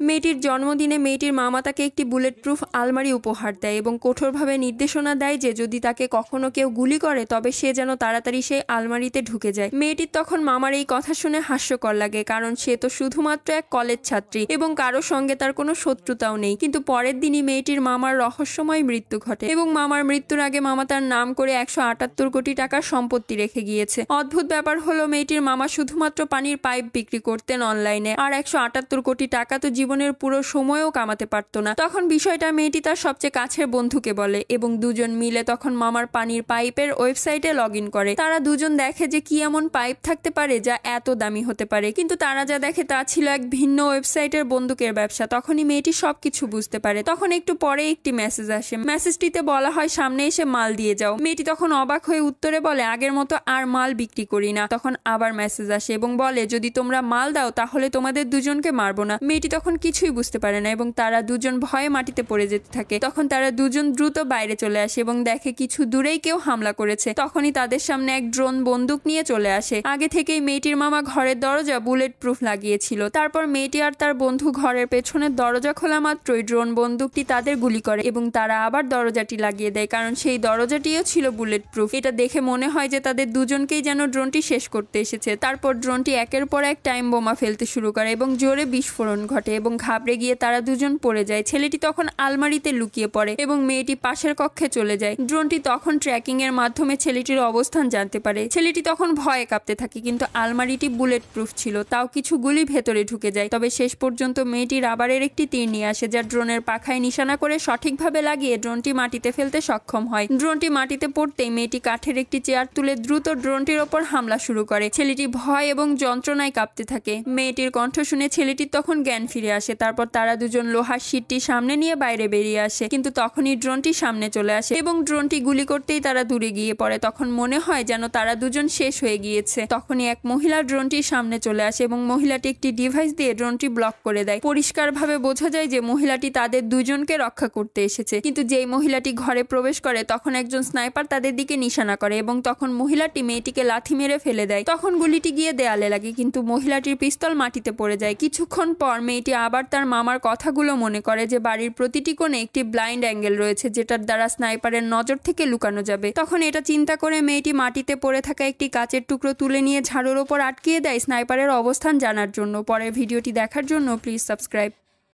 মেয়েটির জন্মদিনে মেয়েটির মামা তাকে একটি বুলেট প্রুফ আলমারি উপহার দেয় এবং কঠোরভাবে নির্দেশনা দেয় যে যদি তাকে কখনো কেউ গুলি করে তবে সে যেন তাড়াতাড়ি সেই আলমারিতে ঢুকে যায়। মেয়েটির তখন মামার এই কথা শুনে হাস্যকর লাগে, কারণ সে তো শুধুমাত্র এক কলেজ ছাত্রী এবং কারো সঙ্গে তার কোনো শত্রুতাও নেই। কিন্তু পরের দিনই মেয়েটির মামার রহস্যময় মৃত্যু ঘটে এবং মামার মৃত্যুর আগে মামা তার নাম করে 178 কোটি টাকার সম্পত্তি রেখে গিয়েছে। অদ্ভুত ব্যাপার হলো মেয়েটির মামা শুধুমাত্র পানির পাইপ বিক্রি করতেন অনলাইনে, আর 178 কোটি টাকা তো জীবনের পুরো সময়ও কামাতে পারতো না। তখন বিষয়টা মেয়েটি তার সবচেয়ে কাছের বন্ধুকে বলে এবং দুজন মিলে তখন মামার পানির পাইপের ওয়েবসাইটে লগ ইন করে। তারা দুজন দেখে যে কি এমন পাইপ থাকতে পারে যা এত দামি হতে পারে, কিন্তু তারা যা দেখে তা ছিল এক ভিন্ন ওয়েবসাইটের বন্দুকের ব্যবসা। তখনই মেয়েটি সবকিছু বুঝতে পারে। তখন একটু পরে একটি মেসেজ আসে। মেসেজটিতে বলা হয় সামনে এসে মাল দিয়ে যাও। মেয়েটি তখন অবাক হয়ে উত্তরে বলে আগের মতো আর মাল বিক্রি করি না। তখন আবার মেসেজ আসে এবং বলে যদি তোমরা মাল দাও তাহলে তোমাদের দুজনকে মারবো না। মেয়েটি তখন কিছুই বুঝতে পারে না এবং তারা দুজন ভয়ে মাটিতে পড়ে যেতে থাকে। তখন তারা দুজন দ্রুত বাইরে চলে আসে এবং দেখে কিছু দূরেই কেউ হামলা করেছে। তখনই তাদের সামনে এক ড্রোন বন্দুক নিয়ে চলে আসে। আগে থেকেই মেয়েটির মামা ঘরের দরজা বুলেট প্রুফ লাগিয়েছিল। তারপর মেয়েটি আর তার বন্ধু ঘরের পেছনের দরজা খোলা মাত্রই ড্রোন বন্দুকটি তাদের গুলি করে এবং তারা আবার দরজাটি লাগিয়ে দেয়, কারণ সেই দরজাটিও ছিল বুলেট প্রুফ। এটা দেখে মনে হয় যে তাদের দুজনকেই যেন ড্রোনটি শেষ করতে এসেছে। তারপর ড্রোনটি একের পর এক টাইম বোমা ফেলতে শুরু করে এবং জোরে বিস্ফোরণ ঘটে এবং ঘাবড়ে গিয়ে তারা দুজন পড়ে যায়। ছেলেটি তখন আলমারিতে লুকিয়ে পড়ে এবং মেয়েটি পাশের কক্ষে চলে যায়। ড্রোনটি তখন ট্র্যাকিং এর মাধ্যমে ছেলেটির অবস্থান জানতে পারে। ছেলেটি তখন ভয়ে কাঁপতে থাকে, কিন্তু আলমারিটি বুলেট প্রুফ ছিল, তাও কিছু গুলি ভেতরে ঢুকে যায়। তবে শেষ পর্যন্ত মেয়েটি রাবারের একটি তীর নিয়ে আসে যা ড্রোনের পাখায় নিশানা করে সঠিকভাবে লাগিয়ে ড্রোনটি মাটিতে ফেলতে সক্ষম হয়। ড্রোনটি মাটিতে পড়তেই মেয়েটি কাঠের একটি চেয়ার তুলে দ্রুত ড্রোনটির ওপর হামলা শুরু করে। ছেলেটি ভয় এবং যন্ত্রণায় কাঁপতে থাকে। মেয়েটির কণ্ঠ শুনে ছেলেটির তখন জ্ঞান ফিরে আসে। তারপর তারা দুজন লোহার শীটটি সামনে নিয়ে বাইরে বেরিয়ে আসে, কিন্তু তখনই ড্রোনটি সামনে চলে আসে এবং ড্রোনটি গুলি করতেই তারা দূরে গিয়ে পড়ে। তখন মনে হয় যেন তারা দুজন শেষ হয়ে গিয়েছে। তখনই এক মহিলা ড্রোনটির সামনে চলে আসে এবং মহিলাটি একটি ডিভাইস দিয়ে ড্রোনটি ব্লক করে দেয়। পরিষ্কারভাবে বোঝা যায় যে মহিলাটি তাদের দুজনকে রক্ষা করতে এসেছে। কিন্তু যেই মহিলাটি ঘরে প্রবেশ করে তখন একজন স্নাইপার তাদের দিকে নিশানা করে এবং তখন মহিলাটি মেয়েটিকে লাথি মেরে ফেলে দেয়। তখন গুলিটি গিয়ে দেয়ালে লাগে, কিন্তু মহিলাটির পিস্তল মাটিতে পড়ে যায়। কিছুক্ষণ পর মেয়েটি আবার তার মামার কথাগুলো মনে করে যে বাড়ির প্রতিটি কোণে একটি ব্লাইন্ড অ্যাঙ্গেল রয়েছে যেটার দ্বারা স্নাইপারের নজর থেকে লুকানো যাবে। তখন এটা চিন্তা করে মেয়েটি মাটিতে পড়ে থাকা একটি কাচের টুকরো তুলে নিয়ে ঝাড়ুর ওপর আটকিয়ে দেয় স্নাইপারের অবস্থান জানার জন্য। পরের ভিডিওটি দেখার জন্য প্লিজ সাবস্ক্রাইব।